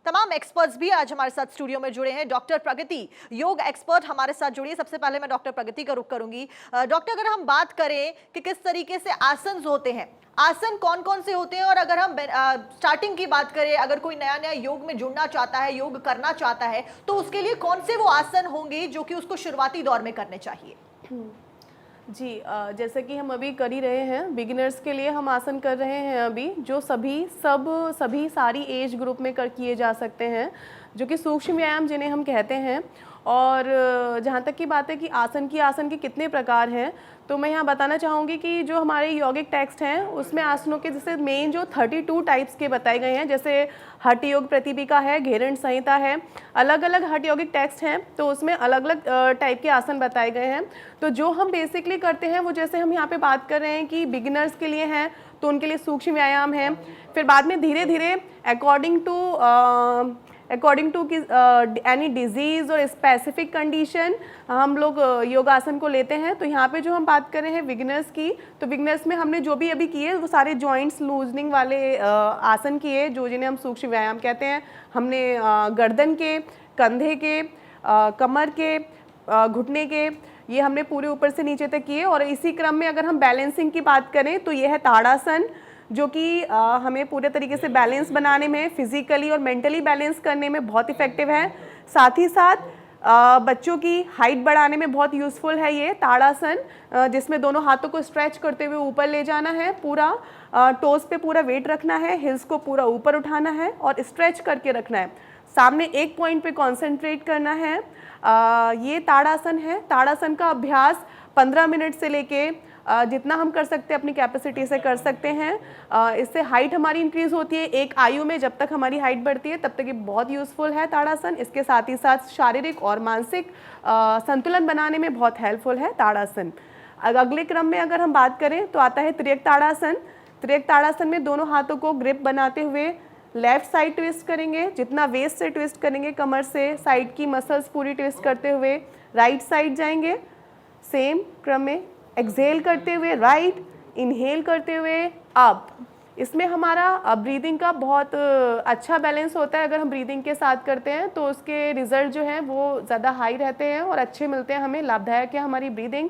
तमाम एक्सपर्ट्स भी आज हमारे साथ स्टूडियो में जुड़े हैं। डॉक्टर प्रगति, योग एक्सपर्ट हमारे साथ जुड़ी है। सबसे पहले मैं डॉक्टर प्रगति का रुख करूंगी। डॉक्टर, अगर हम बात करें कि किस तरीके से आसन होते हैं, आसन कौन कौन से होते हैं, और अगर हम स्टार्टिंग की बात करें, अगर कोई नया नया योग में जुड़ना चाहता है, योग करना चाहता है, तो उसके लिए कौन से वो आसन होंगे जो कि उसको शुरुआती दौर में करने चाहिए? जी, जैसे कि हम अभी कर ही रहे हैं, बिगिनर्स के लिए हम आसन कर रहे हैं अभी, जो सभी सारी एज ग्रुप में किए जा सकते हैं, जो कि सूक्ष्म व्यायाम जिन्हें हम कहते हैं। और जहाँ तक की बात है कि आसन के कितने प्रकार हैं, तो मैं यहाँ बताना चाहूँगी कि जो हमारे यौगिक टेक्स्ट हैं उसमें आसनों के जैसे मेन जो 32 टाइप्स के बताए गए हैं, जैसे हठ योग प्रतिपिका है, घेरण संहिता है, अलग अलग हठ यौगिक टेक्स्ट हैं, तो उसमें अलग अलग टाइप के आसन बताए गए हैं। तो जो हम बेसिकली करते हैं वो, जैसे हम यहाँ पे बात कर रहे हैं कि बिगिनर्स के लिए हैं, तो उनके लिए सूक्ष्म व्यायाम है। फिर बाद में धीरे धीरे अकॉर्डिंग टू एनी डिजीज़ और स्पेसिफिक कंडीशन हम लोग योगासन को लेते हैं। तो यहाँ पे जो हम बात कर रहे हैं बिगिनर्स की, तो बिगिनर्स में हमने जो भी अभी किए वो सारे जॉइंट्स लूजनिंग वाले आसन किए, जो जिन्हें हम सूक्ष्म व्यायाम कहते हैं। हमने गर्दन के, कंधे के, कमर के, घुटने के, ये हमने पूरे ऊपर से नीचे तक किए। और इसी क्रम में अगर हम बैलेंसिंग की बात करें तो ये है ताड़ासन, जो कि हमें पूरे तरीके से बैलेंस बनाने में, फिजिकली और मेंटली बैलेंस करने में बहुत इफेक्टिव है। साथ ही साथ बच्चों की हाइट बढ़ाने में बहुत यूज़फुल है ये ताड़ासन, जिसमें दोनों हाथों को स्ट्रेच करते हुए ऊपर ले जाना है, पूरा टोस पे पूरा वेट रखना है, हिल्स को पूरा ऊपर उठाना है और स्ट्रेच करके रखना है, सामने एक पॉइंट पे कंसंट्रेट करना है। ये ताड़ासन है। ताड़ासन का अभ्यास 15 मिनट से लेके जितना हम कर सकते हैं अपनी कैपेसिटी से कर सकते हैं। इससे हाइट हमारी इंक्रीज होती है एक आयु में, जब तक हमारी हाइट बढ़ती है तब तक ये बहुत यूज़फुल है ताड़ासन। इसके साथ ही साथ शारीरिक और मानसिक संतुलन बनाने में बहुत हेल्पफुल है ताड़ासन। अगले क्रम में अगर हम बात करें तो आता है त्रियक ताड़ासन। त्रियक ताड़ासन में दोनों हाथों को ग्रिप बनाते हुए लेफ्ट साइड ट्विस्ट करेंगे, जितना वेस्ट से ट्विस्ट करेंगे, कमर से साइड की मसल्स पूरी ट्विस्ट करते हुए राइट साइड जाएंगे। सेम क्रम में एक्सहेल करते हुए राइट, इनहेल करते हुए अप। इसमें हमारा ब्रीदिंग का बहुत अच्छा बैलेंस होता है। अगर हम ब्रीदिंग के साथ करते हैं तो उसके रिजल्ट जो हैं वो ज़्यादा हाई रहते हैं और अच्छे मिलते हैं हमें, लाभदायक है हमारी ब्रीदिंग।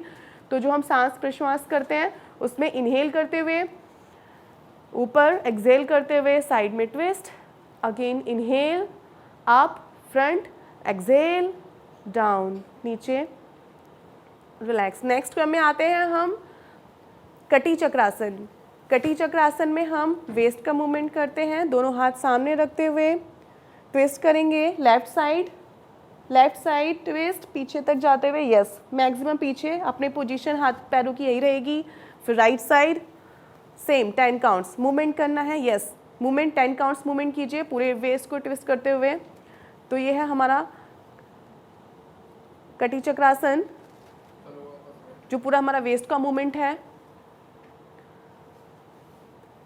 तो जो हम सांस प्रश्वास करते हैं उसमें इनहेल करते हुए ऊपर, एक्सहेल करते हुए साइड में twist, again inhale up front, exhale down नीचे, रिलैक्स। नेक्स्ट क्रम में आते हैं हम कटी चक्रासन। कटी चक्रासन में हम वेस्ट का मूवमेंट करते हैं, दोनों हाथ सामने रखते हुए ट्विस्ट करेंगे, लेफ्ट साइड ट्विस्ट, पीछे तक जाते हुए, यस मैक्सिमम पीछे अपने पोजीशन हाथ पैरों की यही रहेगी। फिर right side same 10 counts movement करना है, यस मूवमेंट 10 काउंट्स मूवमेंट कीजिए पूरे वेस्ट को ट्विस्ट करते हुए। तो ये है हमारा कटी चक्रासन, जो पूरा हमारा वेस्ट का मूवमेंट है।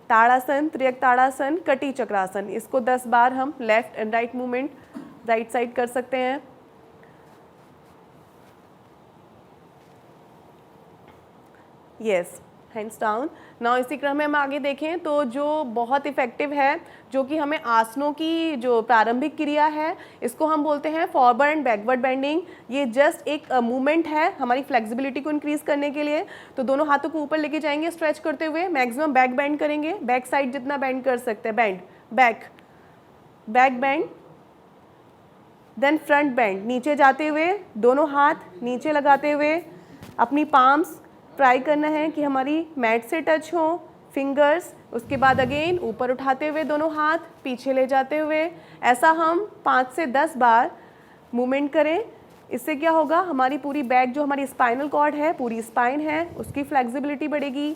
ताड़ासन, त्रियक ताड़ासन, कटी चक्रासन, इसको 10 बार हम left and right movement right side कर सकते हैं। Yes, hands down. नाउ इसी क्रम में हम आगे देखें तो जो बहुत इफेक्टिव है, जो कि हमें आसनों की जो प्रारंभिक क्रिया है, इसको हम बोलते हैं फॉरवर्ड एंड बैकवर्ड बेंडिंग। ये जस्ट एक मूवमेंट है हमारी फ्लेक्सिबिलिटी को इंक्रीज करने के लिए। तो दोनों हाथों को ऊपर लेके जाएंगे स्ट्रेच करते हुए, मैक्सिमम बैक बेंड करेंगे, बैक साइड जितना बेंड कर सकते हैं, bend back bend, then front bend, नीचे जाते हुए दोनों हाथ नीचे लगाते हुए अपनी पाम्स ट्राई करना है कि हमारी मैट से टच हो, फिंगर्स। उसके बाद अगेन ऊपर उठाते हुए दोनों हाथ पीछे ले जाते हुए, ऐसा हम 5 से 10 बार मूवमेंट करें। इससे क्या होगा, हमारी पूरी बैक, जो हमारी स्पाइनल कॉर्ड है, पूरी स्पाइन है, उसकी फ्लेक्सिबिलिटी बढ़ेगी।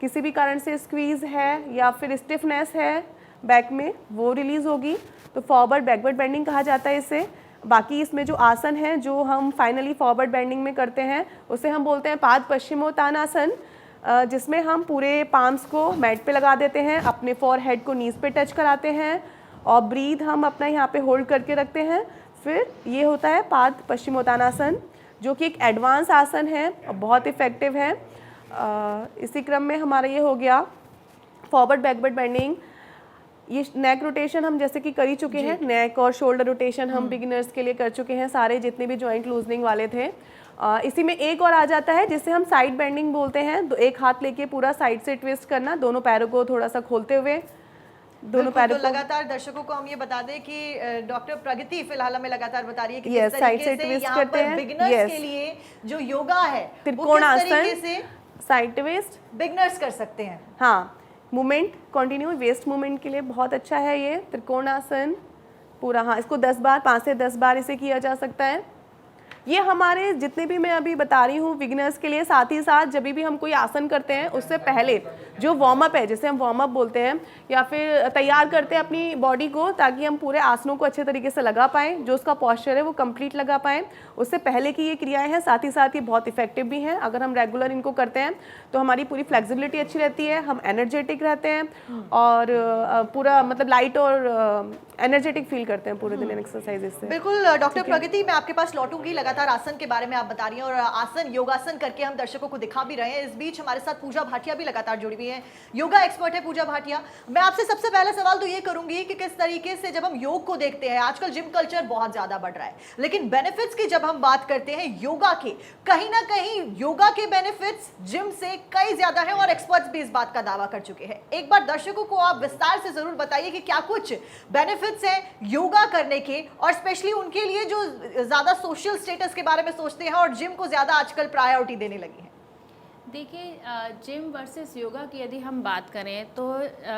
किसी भी कारण से स्क्वीज़ है या फिर स्टिफनेस है बैक में, वो रिलीज़ होगी। तो फॉरवर्ड बैकवर्ड बेंडिंग कहा जाता है इसे। बाकी इसमें जो आसन है जो हम फाइनली फॉरवर्ड बेंडिंग में करते हैं उसे हम बोलते हैं पाद पश्चिमोत्तानासन, जिसमें हम पूरे पाम्स को मैट पे लगा देते हैं, अपने फॉरहेड को नीज पे टच कराते हैं और ब्रीथ हम अपना यहाँ पे होल्ड करके रखते हैं। फिर ये होता है पाद पश्चिमोत्तानासन, जो कि एक एडवांस आसन है और बहुत इफेक्टिव है। इसी क्रम में हमारा ये हो गया फॉरवर्ड बैकवर्ड बेंडिंग। ये नेक रोटेशन हम जैसे कि कर ही चुके हैं, नेक और शोल्डर रोटेशन हम बिगिनर्स के लिए कर चुके हैं, सारे जितने भी जॉइंट लूजनिंग वाले थे। इसी में एक और आ जाता है जिसे हम साइड बेंडिंग बोलते हैं। एक हाथ लेके पूरा साइड से ट्विस्ट करना, दोनों पैरों को थोड़ा सा खोलते हुए, दोनों पैरों तो को लगातार दर्शकों को हम ये बता दें कि डॉक्टर प्रगति फिलहाल हमें लगातार बता रही है कि Yes, किस साइड तरीके से से twist यहाँ करते पर हैं। Beginners Yes. के लिए जो योगा है वो किस त्रिकोणासन, तरीके से साइड ट्विस्ट, बिगिनर्स कर सकते हैं। हाँ, मूवमेंट कंटिन्यू, वेस्ट मूवमेंट के लिए बहुत अच्छा है ये त्रिकोणासन पूरा। हाँ, इसको 10 बार, 5 से 10 बार इसे किया जा सकता है। ये हमारे जितने भी मैं अभी बता रही हूँ बिगिनर्स के लिए, साथ ही साथ जब भी हम कोई आसन करते हैं उससे पहले जो वार्म अप है, जैसे हम वार्म अप बोलते हैं, या फिर तैयार करते हैं अपनी बॉडी को ताकि हम पूरे आसनों को अच्छे तरीके से लगा पाएँ, जो उसका पॉस्चर है वो कंप्लीट लगा पाएँ, उससे पहले की ये क्रियाएं हैं। साथ ही साथ ये बहुत इफेक्टिव भी हैं। अगर हम रेगुलर इनको करते हैं तो हमारी पूरी फ्लेक्सिबिलिटी अच्छी रहती है, हम एनर्जेटिक रहते हैं और पूरा मतलब लाइट और एनर्जेटिक फील करते हैं पूरे दिन एक्सरसाइज से। बिल्कुल डॉक्टर प्रगति, मैं आपके पास लौटूंगी। लगातार आसन के बारे में आप बता रही हैं और आसन योगासन करके हम दर्शकों को दिखा भी रहे हैं। इस बीच हमारे साथ पूजा भाटिया भी लगातार जुड़ी हुई है, योगा एक्सपर्ट है पूजा भाटिया। मैं आपसे सबसे पहला सवाल तो ये करूंगी कि किस तरीके से जब हम योग को देखते हैं, आजकल जिम कल्चर बहुत ज्यादा बढ़ रहा है, लेकिन बेनिफिट्स की जब हम बात करते हैं योगा के, कहीं ना कहीं योगा के बेनिफिट्स जिम से कई ज्यादा है और एक्सपर्ट्स भी इस बात का दावा कर चुके हैं। एक बार दर्शकों को आप विस्तार से जरूर बताइए कि क्या कुछ बेनिफिट्स हैं योगा करने के, और स्पेशली उनके लिए जो ज्यादा सोशल स्टेटस के बारे में सोचते हैं और जिम को ज्यादा आजकल प्रायोरिटी देने लगी है। देखिए, जिम वर्सेस योगा की यदि हम बात करें तो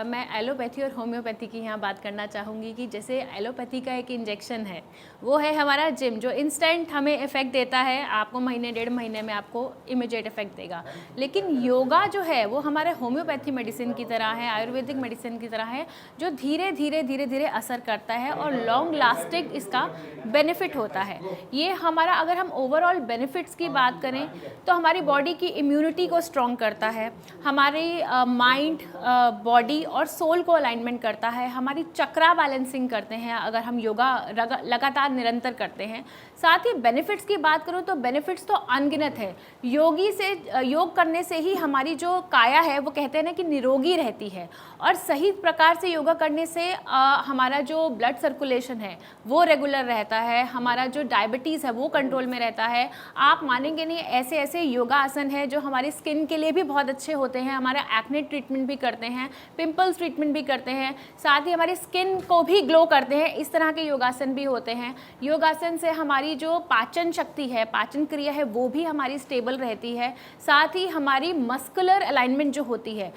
मैं एलोपैथी और होम्योपैथी की यहाँ बात करना चाहूँगी कि जैसे एलोपैथी का एक इंजेक्शन है, वो है हमारा जिम, जो इंस्टेंट हमें इफ़ेक्ट देता है, आपको महीने 1.5 महीने में आपको इमीडिएट इफेक्ट देगा। लेकिन योगा जो है वो हमारे होम्योपैथी मेडिसिन की तरह है, आयुर्वेदिक मेडिसिन की तरह है, जो धीरे धीरे धीरे धीरे असर करता है और लॉन्ग लास्टिंग इसका बेनिफिट होता है। ये हमारा, अगर हम ओवरऑल बेनिफिट्स की बात करें तो हमारी बॉडी की इम्यूनिटी को स्ट्रॉन्ग करता है, हमारी माइंड, बॉडी और सोल को अलाइनमेंट करता है, हमारी चक्रा बैलेंसिंग करते हैं अगर हम योगा लगातार निरंतर करते हैं। साथ ही बेनिफिट्स की बात करूं तो बेनिफिट्स तो अनगिनत है। योग करने से ही हमारी जो काया है वो कहते हैं ना कि निरोगी रहती है, और सही प्रकार से योगा करने से हमारा जो ब्लड सर्कुलेशन है वो रेगुलर रहता है, हमारा जो डायबिटीज़ है वो कंट्रोल में रहता है। आप मानेंगे नहीं, ऐसे ऐसे योगा आसन है जो हमारी स्किन के लिए भी बहुत अच्छे होते हैं, हमारा एक्ने ट्रीटमेंट भी करते हैं, पिंपल्स ट्रीटमेंट भी करते हैं, साथ ही हमारी स्किन को भी ग्लो करते हैं। इस तरह के योगासन भी होते हैं। योगासन से हमारी जो पाचन शक्ति है, पाचन क्रिया है, वो भी हमारी स्टेबल रहती है। साथ ही हमारी मस्कुलर अलाइनमेंट जो होती है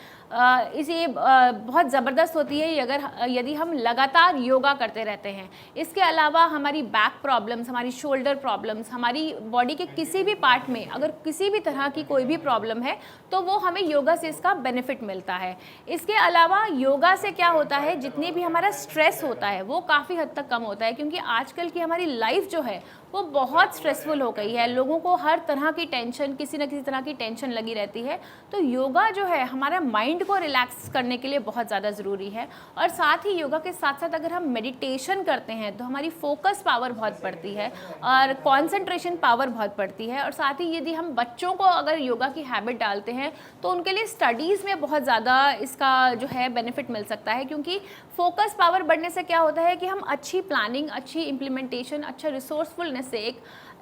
इसे बहुत ज़बरदस्त होती है यदि हम लगातार योगा करते रहते हैं। इसके अलावा हमारी बैक प्रॉब्लम्स, हमारी शोल्डर प्रॉब्लम्स, हमारी बॉडी के किसी भी पार्ट में अगर किसी भी तरह की कोई भी प्रॉब्लम है तो वो हमें योगा से इसका बेनिफिट मिलता है। इसके अलावा योगा से क्या होता है, जितनी भी हमारा स्ट्रेस होता है वो काफ़ी हद तक कम होता है, क्योंकि आजकल की हमारी लाइफ जो है वो बहुत स्ट्रेसफुल हो गई है। लोगों को हर तरह की टेंशन, किसी न किसी तरह की टेंशन लगी रहती है। तो योगा जो है हमारा माइंड को रिलैक्स करने के लिए बहुत ज़्यादा ज़रूरी है। और साथ ही योगा के साथ साथ अगर हम मेडिटेशन करते हैं तो हमारी फोकस पावर बहुत बढ़ती है और कॉन्सेंट्रेशन पावर बहुत बढ़ती है। और साथ ही यदि हम बच्चों को अगर योगा की हैबिट डालते हैं तो उनके लिए स्टडीज़ में बहुत ज़्यादा इसका जो है बेनिफिट मिल सकता है, क्योंकि फोकस पावर बढ़ने से क्या होता है कि हम अच्छी प्लानिंग, अच्छी इम्प्लीमेंटेशन, अच्छा रिसोर्सफुलनेस से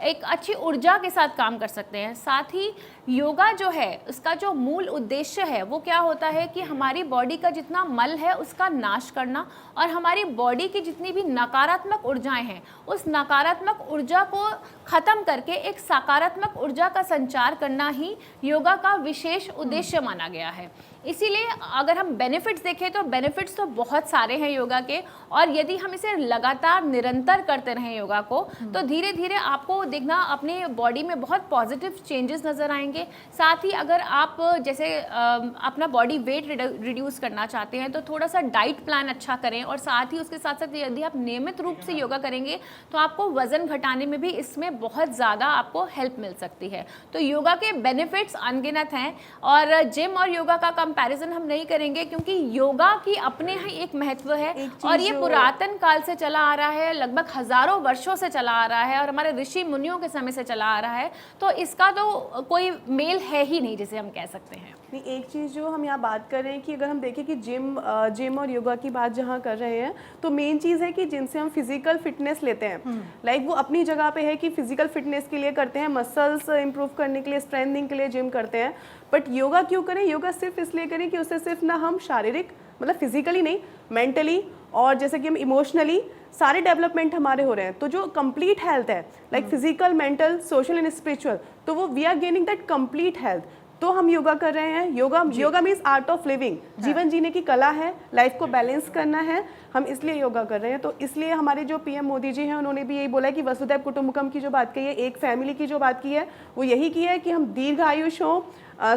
एक अच्छी ऊर्जा के साथ काम कर सकते हैं। साथ ही योगा जो है उसका जो मूल उद्देश्य है वो क्या होता है कि हमारी बॉडी का जितना मल है उसका नाश करना और हमारी बॉडी की जितनी भी नकारात्मक ऊर्जाएं हैं उस नकारात्मक ऊर्जा को ख़त्म करके एक सकारात्मक ऊर्जा का संचार करना ही योगा का विशेष उद्देश्य माना गया है। इसीलिए अगर हम बेनिफिट्स देखें तो बेनिफिट्स तो बहुत सारे हैं योगा के, और यदि हम इसे लगातार निरंतर करते रहें योगा को तो धीरे धीरे आपको देखना अपने बॉडी में बहुत पॉजिटिव चेंजेस नज़र आएंगे। साथ ही अगर आप जैसे अपना बॉडी वेट रिड्यूस करना चाहते हैं तो थोड़ा सा डाइट प्लान अच्छा करें, और साथ ही उसके साथ साथ यदि आप नियमित रूप से योगा करेंगे तो आपको वज़न घटाने में भी इसमें बहुत ज़्यादा आपको हेल्प मिल सकती है। तो योगा के बेनिफिट्स अनगिनत हैं, और जिम और योगा का कंपैरिजन हम नहीं करेंगे क्योंकि योगा की अपने ही एक महत्व है और ये पुरातन काल से चला आ रहा है, लगभग हजारों वर्षों से चला आ रहा है। और हमारे ऋषि मुनियों के समय से चला आ रहा है, तो इसका तो कोई मेल है ही नहीं जिसे हम कह सकते हैं। नहीं, एक चीज़ जो हम यहाँ बात कर रहे हैं कि अगर हम देखें कि जिम और योगा की बात जहाँ कर रहे हैं, तो मेन चीज़ है कि जिनसे हम फिजिकल फिटनेस लेते हैं, लाइक वो अपनी जगह पे है कि फिजिकल फिटनेस के लिए करते हैं, मसल्स इंप्रूव करने के लिए, स्ट्रेंथनिंग के लिए जिम करते हैं। बट योगा क्यों करें? योगा सिर्फ इसलिए करें कि उससे सिर्फ ना हम शारीरिक, मतलब फिजिकली नहीं, मेंटली और जैसे कि हम इमोशनली सारे डेवलपमेंट हमारे हो रहे हैं। तो जो कंप्लीट हेल्थ है, like physical, mental, social and spiritual, तो वो we are gaining that complete health. तो हम योगा कर रहे हैं। Yoga means art of living, जीवन जीने की कला है, लाइफ को बैलेंस करना है, हम इसलिए योगा कर रहे हैं। तो इसलिए हमारे जो पीएम मोदी जी हैं, उन्होंने भी यही बोला है कि वसुधैव कुटुंबकम की जो बात कही है, एक फैमिली की जो बात की है, वो यही की है कि हम दीर्घ आयुष हों,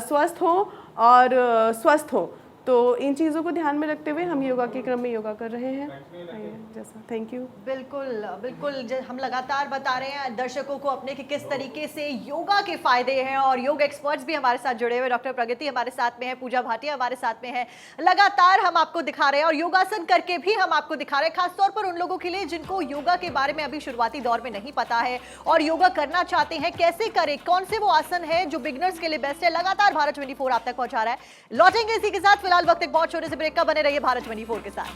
स्वस्थ हों और स्वस्थ हों। तो इन चीज़ों को ध्यान में रखते हुए हम योगा के क्रम में योगा कर रहे हैं। जैसा थैंक यू। बिल्कुल बिल्कुल, हम लगातार बता रहे हैं दर्शकों को अपने कि किस तरीके से योगा के फायदे हैं, और योग एक्सपर्ट्स भी हमारे साथ जुड़े हुए, डॉक्टर प्रगति हमारे साथ में है, पूजा भाटिया हमारे साथ में है। लगातार हम आपको दिखा रहे हैं और योगासन करके भी हम आपको दिखा रहे हैं, खासतौर पर उन लोगों के लिए जिनको योगा के बारे में अभी शुरुआती दौर में नहीं पता है और योगा करना चाहते हैं, कैसे करें, कौन से वो आसन है जो बिगनर्स के लिए बेस्ट है। लगातार भारत 24 आप तक पहुंचा रहा है। लौटेंगे इसी के साथ, फिलहाल वक्त एक बहुत छोटे से ब्रेक का, बने रहिए भारत 24 के साथ।